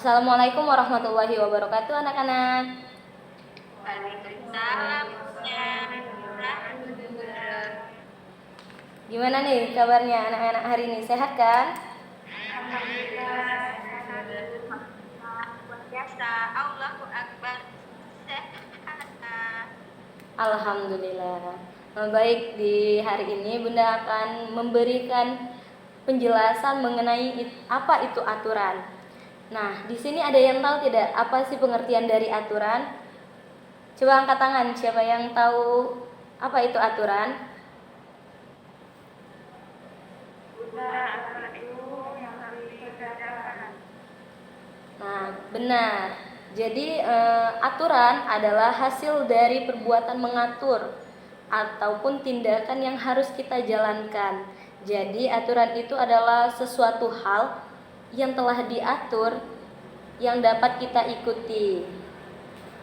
Assalamualaikum warahmatullahi wabarakatuh anak-anak. Waalaikumsalam. Gimana nih kabarnya anak-anak hari ini, sehat kan? Alhamdulillah. Luar biasa. Allahu Akbar. Sehat. Alhamdulillah. Baik, di hari ini Bunda akan memberikan penjelasan mengenai apa itu aturan. Nah, di sini ada yang tahu tidak apa sih pengertian dari aturan? Coba angkat tangan siapa yang tahu apa itu aturan? Nah, benar. Jadi aturan adalah hasil dari perbuatan mengatur ataupun tindakan yang harus kita jalankan. Jadi aturan itu adalah sesuatu hal yang telah diatur yang dapat kita ikuti.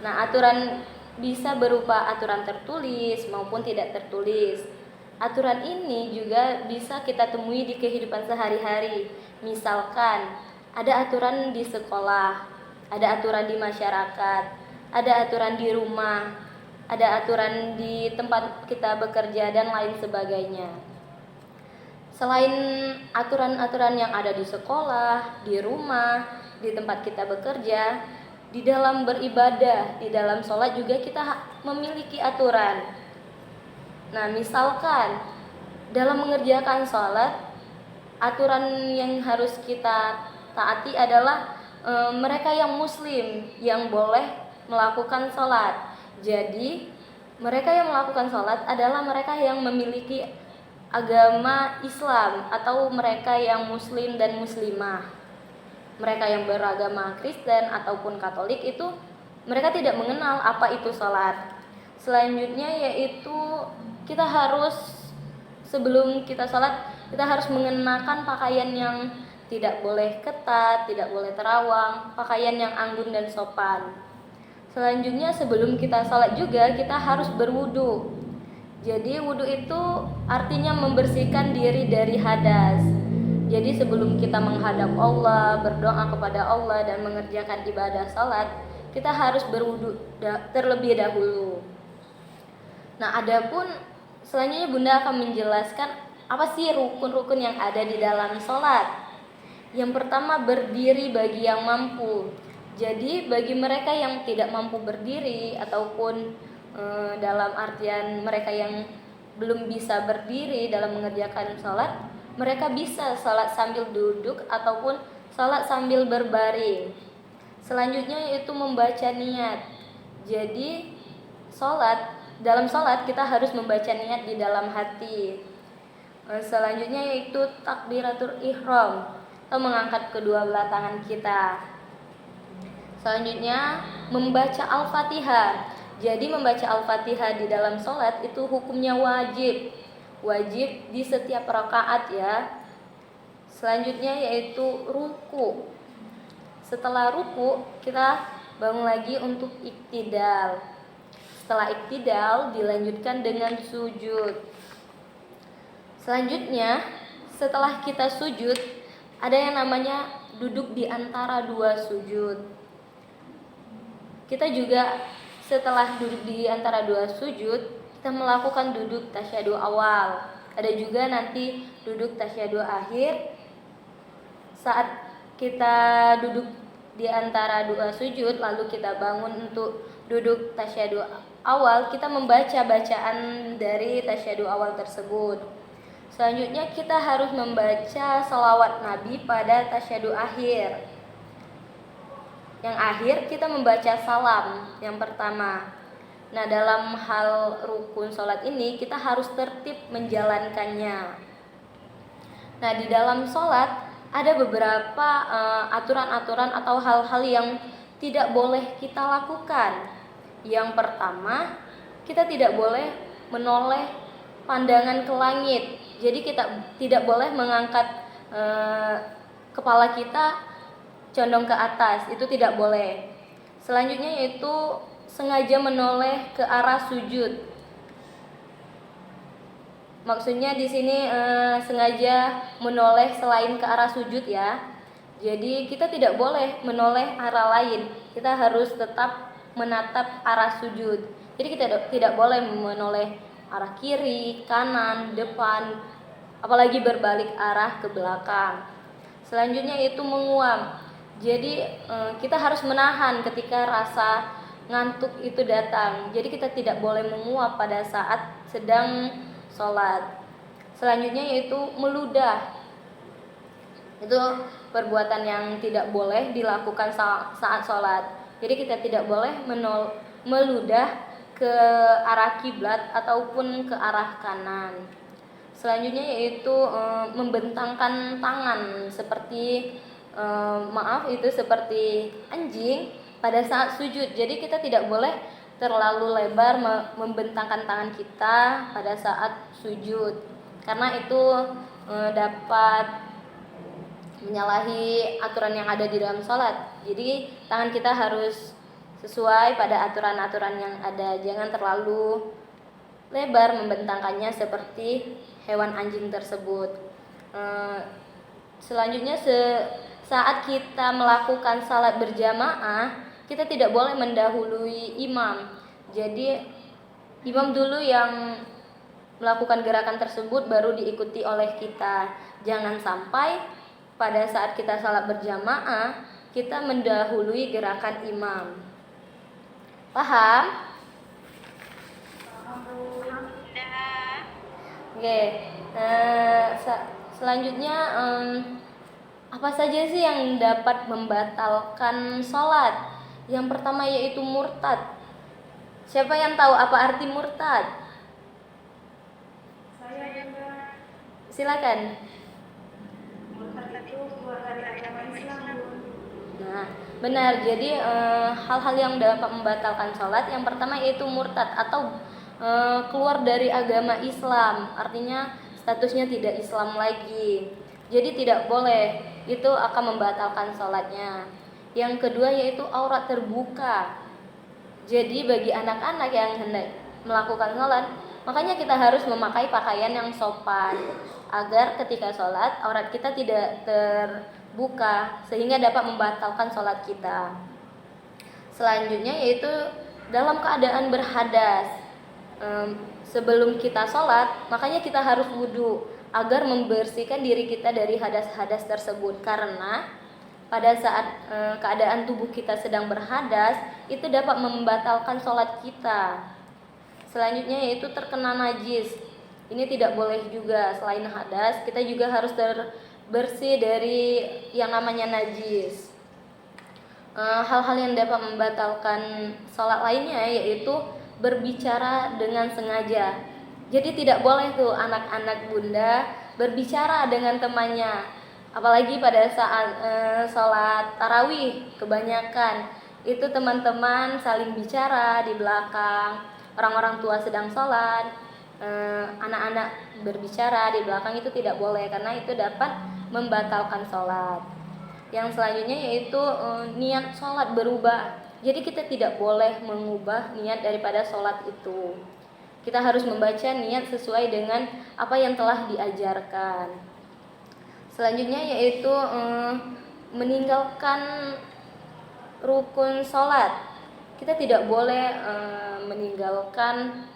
Nah, aturan bisa berupa aturan tertulis maupun tidak tertulis. Aturan ini juga bisa kita temui di kehidupan sehari-hari. Misalkan ada aturan di sekolah, ada aturan di masyarakat, ada aturan di rumah, ada aturan di tempat kita bekerja dan lain sebagainya. Selain aturan-aturan yang ada di sekolah, di rumah, di tempat kita bekerja, di dalam beribadah, di dalam sholat juga kita memiliki aturan. Nah, misalkan dalam mengerjakan sholat, aturan yang harus kita taati adalah mereka yang muslim yang boleh melakukan sholat. Jadi mereka yang melakukan sholat adalah mereka yang memiliki agama Islam atau mereka yang muslim dan muslimah. Mereka yang beragama Kristen ataupun Katolik itu mereka tidak mengenal apa itu sholat. Selanjutnya yaitu kita harus sebelum kita sholat kita harus mengenakan pakaian yang tidak boleh ketat, tidak boleh terawang, pakaian yang anggun dan sopan. Selanjutnya sebelum kita sholat juga kita harus berwudu. Jadi wudu itu artinya membersihkan diri dari hadas. Jadi sebelum kita menghadap Allah, berdoa kepada Allah dan mengerjakan ibadah sholat, kita harus berwudu terlebih dahulu. Nah, adapun selanjutnya Bunda akan menjelaskan apa sih rukun-rukun yang ada di dalam sholat. Yang pertama, berdiri bagi yang mampu. Jadi bagi mereka yang tidak mampu berdiri ataupun dalam artian mereka yang belum bisa berdiri dalam mengerjakan sholat, mereka bisa sholat sambil duduk ataupun sholat sambil berbaring. Selanjutnya yaitu membaca niat. Jadi dalam sholat kita harus membaca niat di dalam hati. Selanjutnya yaitu takbiratul ihram atau mengangkat kedua belah tangan kita. Selanjutnya membaca Al-Fatihah. Jadi membaca Al-Fatihah di dalam sholat itu hukumnya wajib di setiap rakaat ya. Selanjutnya yaitu ruku. Setelah ruku kita bangun lagi untuk iktidal. Setelah iktidal dilanjutkan dengan sujud. Selanjutnya setelah kita sujud ada yang namanya duduk di antara dua sujud. Kita juga setelah duduk di antara dua sujud kita melakukan duduk tasyahud awal. Ada juga nanti duduk tasyahud akhir. Saat kita duduk di antara dua sujud lalu kita bangun untuk duduk tasyahud awal, kita membaca bacaan dari tasyahud awal tersebut. Selanjutnya kita harus membaca shalawat Nabi pada tasyahud akhir. Yang akhir kita membaca salam yang pertama. Nah, dalam hal rukun sholat ini kita harus tertib menjalankannya. Nah, di dalam sholat ada beberapa aturan-aturan atau hal-hal yang tidak boleh kita lakukan. Yang pertama, kita tidak boleh menoleh pandangan ke langit. Jadi kita tidak boleh mengangkat kepala kita condong ke atas, itu tidak boleh. Selanjutnya yaitu sengaja menoleh ke arah sujud. Maksudnya di sini sengaja menoleh selain ke arah sujud ya. Jadi kita tidak boleh menoleh arah lain. Kita harus tetap menatap arah sujud. Jadi kita tidak boleh menoleh arah kiri, kanan, depan, apalagi berbalik arah ke belakang. Selanjutnya yaitu menguam. Jadi kita harus menahan ketika rasa ngantuk itu datang. Jadi kita tidak boleh menguap pada saat sedang sholat. Selanjutnya yaitu meludah. Itu perbuatan yang tidak boleh dilakukan saat sholat. Jadi kita tidak boleh meludah ke arah kiblat ataupun ke arah kanan. Selanjutnya yaitu membentangkan tangan seperti seperti anjing pada saat sujud. Jadi kita tidak boleh terlalu lebar membentangkan tangan kita pada saat sujud, karena itu dapat menyalahi aturan yang ada di dalam sholat. Jadi tangan kita harus sesuai pada aturan-aturan yang ada. Jangan terlalu lebar membentangkannya seperti hewan anjing tersebut. Selanjutnya saat kita melakukan salat berjamaah, kita tidak boleh mendahului imam. Jadi imam dulu yang melakukan gerakan tersebut baru diikuti oleh kita. Jangan sampai pada saat kita salat berjamaah kita mendahului gerakan imam. Paham? Oke. Selanjutnya apa saja sih yang dapat membatalkan sholat? Yang pertama yaitu murtad. Siapa yang tahu apa arti murtad? Saya juga. Silakan. Murtad itu keluar dari agama Islam. Nah, benar. Jadi hal-hal yang dapat membatalkan sholat yang pertama yaitu murtad atau keluar dari agama Islam. Artinya statusnya tidak Islam lagi. Jadi tidak boleh, itu akan membatalkan sholatnya. Yang kedua yaitu aurat terbuka. Jadi bagi anak-anak yang hendak melakukan sholat, makanya kita harus memakai pakaian yang sopan agar ketika sholat aurat kita tidak terbuka sehingga dapat membatalkan sholat kita. Selanjutnya yaitu dalam keadaan berhadas. Sebelum kita sholat, makanya kita harus wudhu agar membersihkan diri kita dari hadas-hadas tersebut, karena pada saat keadaan tubuh kita sedang berhadas itu dapat membatalkan sholat kita. Selanjutnya yaitu terkena najis. Ini tidak boleh juga. Selain hadas, kita juga harus bersih dari yang namanya najis. Hal-hal yang dapat membatalkan sholat lainnya yaitu berbicara dengan sengaja. Jadi tidak boleh tuh anak-anak bunda berbicara dengan temannya, apalagi pada saat sholat tarawih. Kebanyakan itu teman-teman saling bicara di belakang, orang-orang tua sedang sholat, anak-anak berbicara di belakang, itu tidak boleh karena itu dapat membatalkan sholat. Yang selanjutnya yaitu niat sholat berubah. Jadi kita tidak boleh mengubah niat daripada sholat itu. Kita harus membaca niat sesuai dengan apa yang telah diajarkan. Selanjutnya yaitu meninggalkan rukun sholat. Kita tidak boleh meninggalkan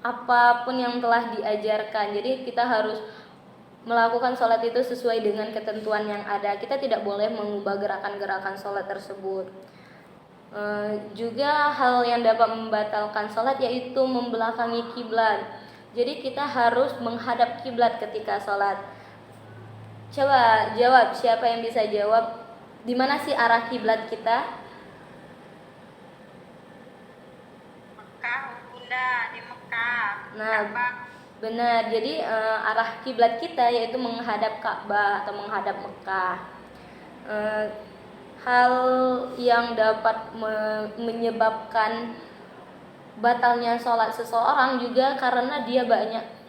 apapun yang telah diajarkan. Jadi kita harus melakukan sholat itu sesuai dengan ketentuan yang ada. Kita tidak boleh mengubah gerakan-gerakan sholat tersebut. Juga hal yang dapat membatalkan sholat yaitu membelakangi kiblat. Jadi kita harus menghadap kiblat ketika sholat. Coba jawab, siapa yang bisa jawab? Di mana sih arah kiblat kita? Mekah, Bunda, di Mekah. Nah, Ka'bah. benar. Jadi arah kiblat kita yaitu menghadap Ka'bah atau menghadap Mekah. Hal yang dapat menyebabkan batalnya sholat seseorang juga karena dia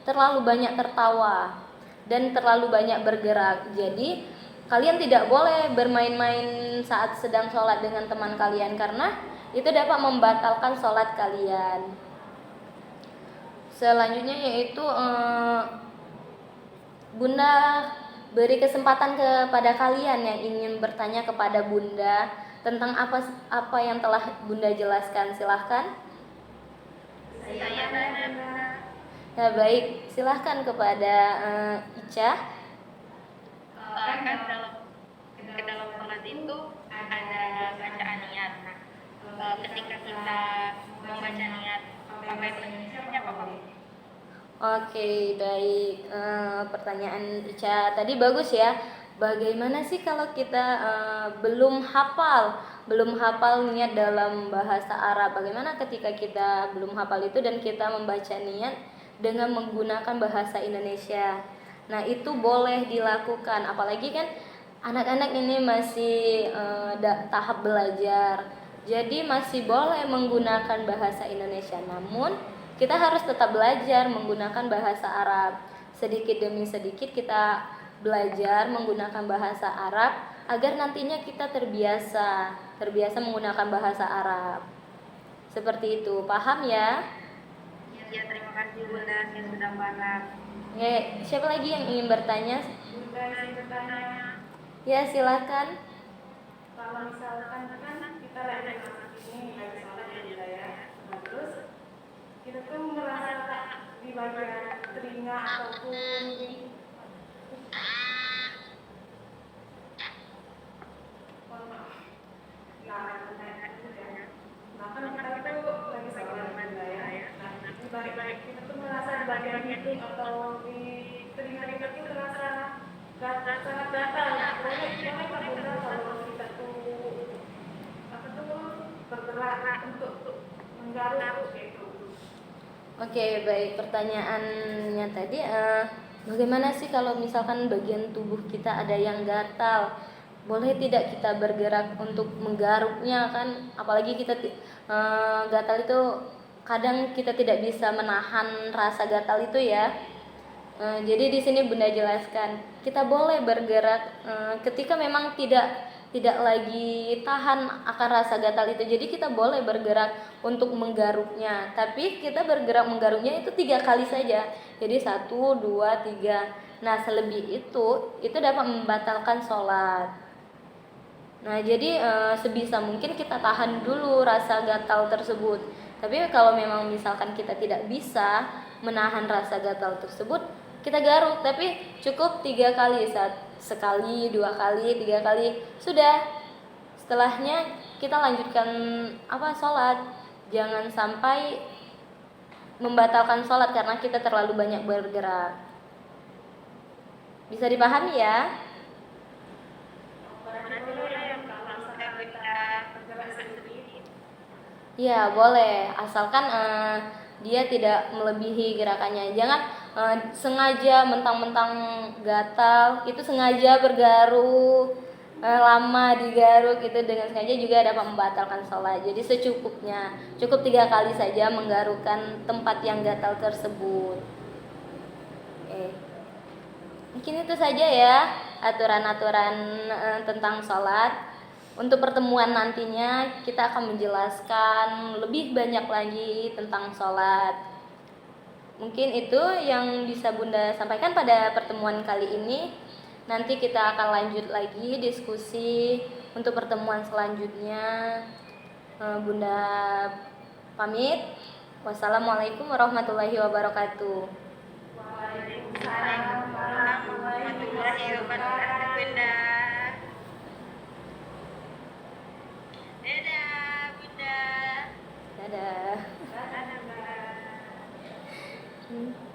terlalu banyak tertawa dan terlalu banyak bergerak. Jadi kalian tidak boleh bermain-main saat sedang sholat dengan teman kalian karena itu dapat membatalkan sholat kalian. Selanjutnya yaitu Bunda beri kesempatan kepada kalian yang ingin bertanya kepada Bunda tentang apa yang telah Bunda jelaskan. Silahkan. Saya tanya, Bunda. Ya baik, silahkan kepada Ica. Kan dalam sholat itu ada bacaan niat. Ketika kita membaca niat, apa itu siapa Pak? Oke, baik. Pertanyaan Ica tadi bagus ya. Bagaimana sih kalau kita belum hafal niat dalam bahasa Arab? Bagaimana ketika kita belum hafal itu dan kita membaca niat dengan menggunakan bahasa Indonesia? Nah, itu boleh dilakukan. Apalagi kan anak-anak ini masih tahap belajar. Jadi masih boleh menggunakan bahasa Indonesia. Namun kita harus tetap belajar menggunakan bahasa Arab. Sedikit demi sedikit kita belajar menggunakan bahasa Arab agar nantinya kita terbiasa menggunakan bahasa Arab. Seperti itu, paham ya? Ya, terima kasih Bunda, saya sudah paham. Oke, siapa lagi yang ingin bertanya? Bunda ingin bertanya, Ya, silakan. kalau misalkan kan kita lagi sholat ya Bunda ya. Nah, terus kita tuh merasa di bagian telinga ataupun di nah kan kita tuh lagi sholat Bunda ya. Nah, di bagian kita tuh merasa di bagian hidung atau di telinga kita tuh terasa sangat gatal. Boleh Kak Bunda kalau kita tuh bergerak untuk menggaruk gitu. Oke, baik. Pertanyaannya tadi, bagaimana sih kalau misalkan bagian tubuh kita ada yang gatal? Boleh tidak kita bergerak untuk menggaruknya kan? Apalagi kita gatal itu kadang kita tidak bisa menahan rasa gatal itu ya. Jadi di sini Bunda jelaskan, kita boleh bergerak ketika memang tidak lagi tahan akan rasa gatal itu. Jadi kita boleh bergerak untuk menggaruknya, tapi kita bergerak menggaruknya itu 3 kali saja. Jadi 1, 2, 3. Nah, selebih itu dapat membatalkan sholat. Nah, jadi sebisa mungkin kita tahan dulu rasa gatal tersebut. Tapi kalau memang misalkan kita tidak bisa menahan rasa gatal tersebut, kita garuk, tapi cukup 3 kali, sekali, 2 kali, 3 kali, sudah. Setelahnya kita lanjutkan sholat. Jangan sampai membatalkan sholat karena kita terlalu banyak bergerak. Bisa dipahami ya? Ya, boleh, asalkan dia tidak melebihi gerakannya. Jangan sengaja mentang-mentang gatal, itu sengaja bergaruk, lama digaruk itu dengan sengaja juga dapat membatalkan sholat. Jadi secukupnya, cukup 3 kali saja menggarukkan tempat yang gatal tersebut. Mungkin itu saja ya aturan-aturan tentang sholat. Untuk pertemuan nantinya kita akan menjelaskan lebih banyak lagi tentang sholat. Mungkin itu yang bisa Bunda sampaikan pada pertemuan kali ini. Nanti kita akan lanjut lagi diskusi untuk pertemuan selanjutnya. Bunda pamit. Wassalamualaikum warahmatullahi wabarakatuh. Waalaikumsalam warahmatullahi wabarakatuh. Bunda. Dadah, Bunda. Dadah. Dadah, Bunda.